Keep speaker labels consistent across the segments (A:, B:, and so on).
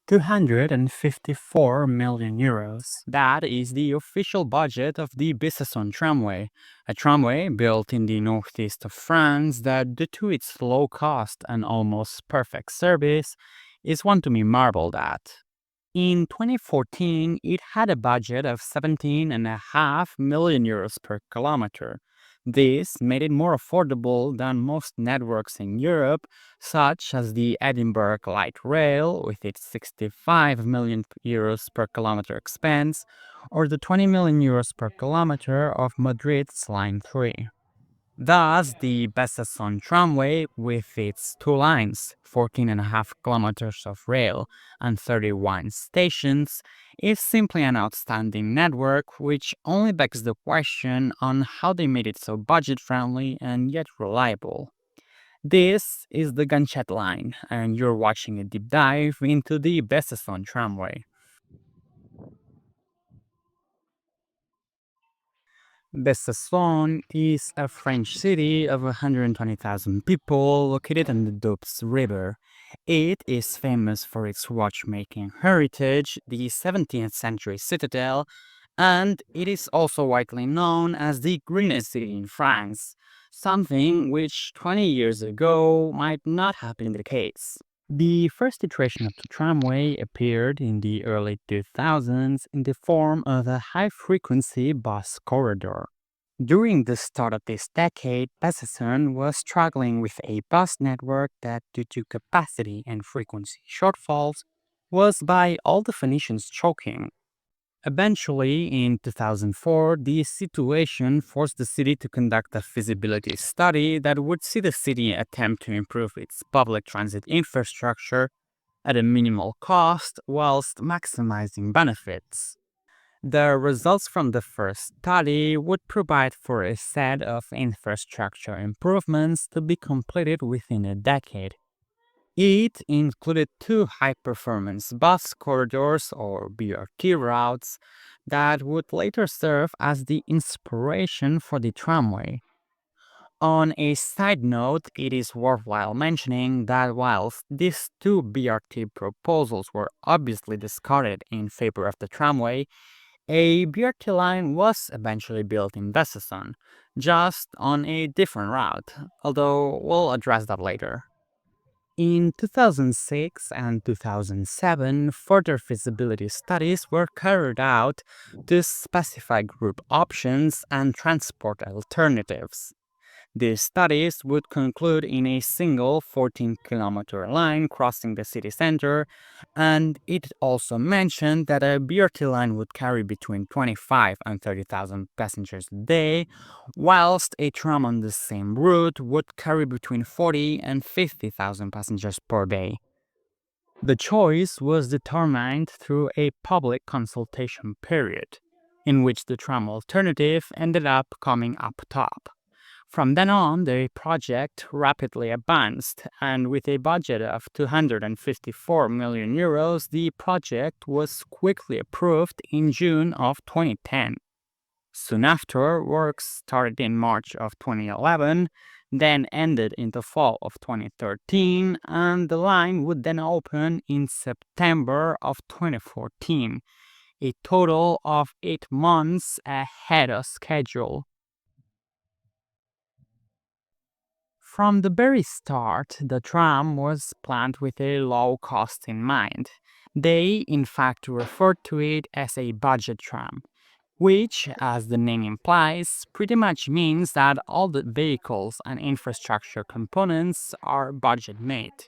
A: 254 million euros. That is the official budget of the Besançon Tramway, a tramway built in the northeast of France that, due to its low cost and almost perfect service, is one to be marveled at. In 2014, it had a budget of 17.5 million euros per kilometer. This made it more affordable than most networks in Europe, such as the Edinburgh Light Rail with its 65 million euros per kilometer expense, or the 20 million euros per kilometer of Madrid's Line 3. Thus, the Besançon Tramway, with its two lines, 14.5 kilometers of rail, and 31 stations, is simply an outstanding network, which only begs the question on how they made it so budget-friendly and yet reliable. This is the Ganchet line, and you're watching a deep dive into the Besançon Tramway. Besançon is a French city of 120,000 people located on the Doubs River. It is famous for its watchmaking heritage, the 17th century citadel, and it is also widely known as the greenest city in France, something which 20 years ago might not have been the case. The first iteration of the tramway appeared in the early 2000s in the form of a high-frequency bus corridor. During the start of this decade, Besançon was struggling with a bus network that, due to capacity and frequency shortfalls, was by all definitions choking. Eventually, in 2004, the situation forced the city to conduct a feasibility study that would see the city attempt to improve its public transit infrastructure at a minimal cost whilst maximizing benefits. The results from the first study would provide for a set of infrastructure improvements to be completed within a decade. It included two high-performance bus corridors or BRT routes that would later serve as the inspiration for the tramway. On a side note, it is worthwhile mentioning that whilst these two BRT proposals were obviously discarded in favor of the tramway, a BRT line was eventually built in Besançon, just on a different route, although we'll address that later. In 2006 and 2007, further feasibility studies were carried out to specify group options and transport alternatives. These studies would conclude in a single 14-kilometer line crossing the city center, and it also mentioned that a BRT line would carry between 25 and 30,000 passengers a day, whilst a tram on the same route would carry between 40 and 50,000 passengers per day. The choice was determined through a public consultation period, in which the tram alternative ended up coming up top. From then on, the project rapidly advanced, and with a budget of 254 million euros, the project was quickly approved in June of 2010. Soon after, works started in March of 2011, then ended in the fall of 2013, and the line would then open in September of 2014, a total of 8 months ahead of schedule. From the very start, the tram was planned with a low cost in mind. They, in fact, referred to it as a budget tram, which, as the name implies, pretty much means that all the vehicles and infrastructure components are budget made.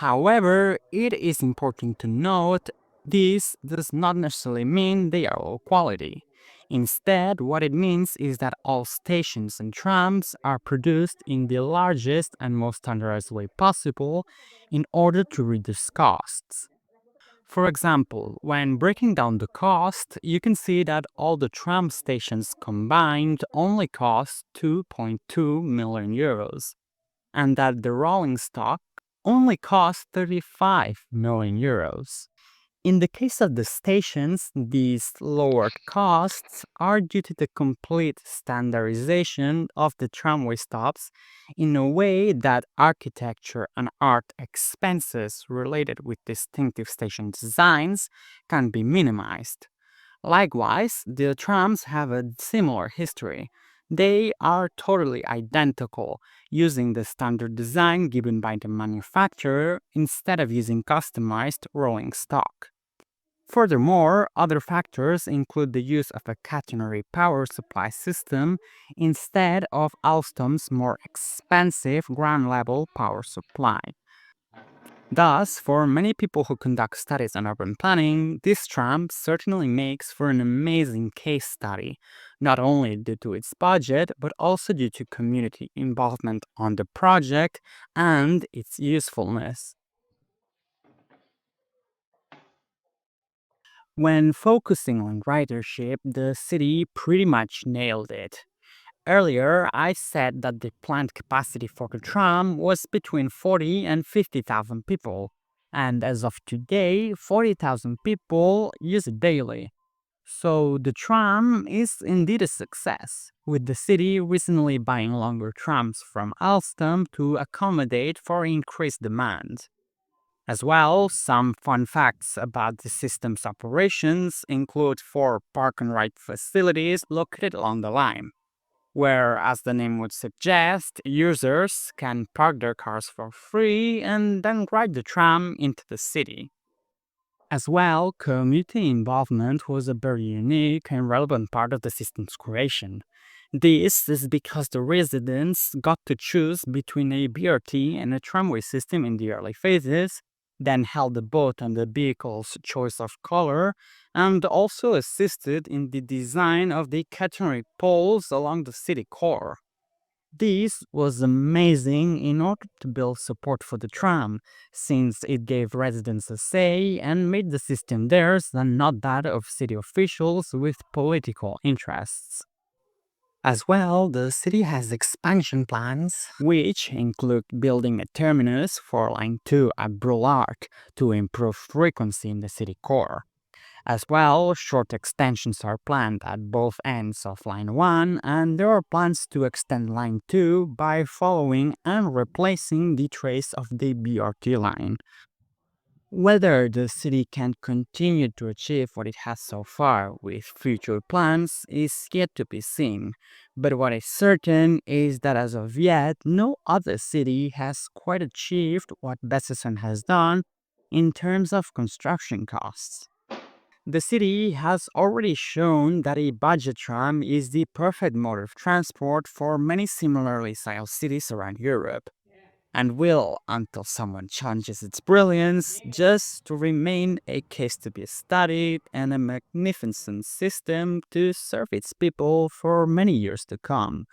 A: However, it is important to note this does not necessarily mean they are low quality. Instead, what it means is that all stations and trams are produced in the largest and most standardized way possible in order to reduce costs. For example, when breaking down the cost, you can see that all the tram stations combined only cost 2.2 million euros, and that the rolling stock only cost 35 million euros. In the case of the stations, these lowered costs are due to the complete standardization of the tramway stops in a way that architecture and art expenses related with distinctive station designs can be minimized. Likewise, the trams have a similar history. They are totally identical, using the standard design given by the manufacturer instead of using customized rolling stock. Furthermore, other factors include the use of a catenary power supply system instead of Alstom's more expensive ground level power supply. Thus, for many people who conduct studies on urban planning, this tram certainly makes for an amazing case study, not only due to its budget, but also due to community involvement on the project and its usefulness. When focusing on ridership, the city pretty much nailed it. Earlier, I said that the planned capacity for the tram was between 40 and 50,000 people. And as of today, 40,000 people use it daily. So the tram is indeed a success, with the city recently buying longer trams from Alstom to accommodate for increased demand. As well, some fun facts about the system's operations include four park and ride facilities located along the line, where, as the name would suggest, users can park their cars for free and then ride the tram into the city. As well, community involvement was a very unique and relevant part of the system's creation. This is because the residents got to choose between a BRT and a tramway system in the early phases, then held a vote on the vehicle's choice of color, and also assisted in the design of the catenary poles along the city core. This was amazing in order to build support for the tram, since it gave residents a say and made the system theirs and not that of city officials with political interests. As well, the city has expansion plans, which include building a terminus for Line 2 at Broulard to improve frequency in the city core. As well, short extensions are planned at both ends of Line 1, and there are plans to extend Line 2 by following and replacing the trace of the BRT line. Whether the city can continue to achieve what it has so far with future plans is yet to be seen. But what is certain is that as of yet, no other city has quite achieved what Besançon has done in terms of construction costs. The city has already shown that a budget tram is the perfect mode of transport for many similarly sized cities around Europe, and will until someone challenges its brilliance, just to remain a case to be studied and a magnificent system to serve its people for many years to come.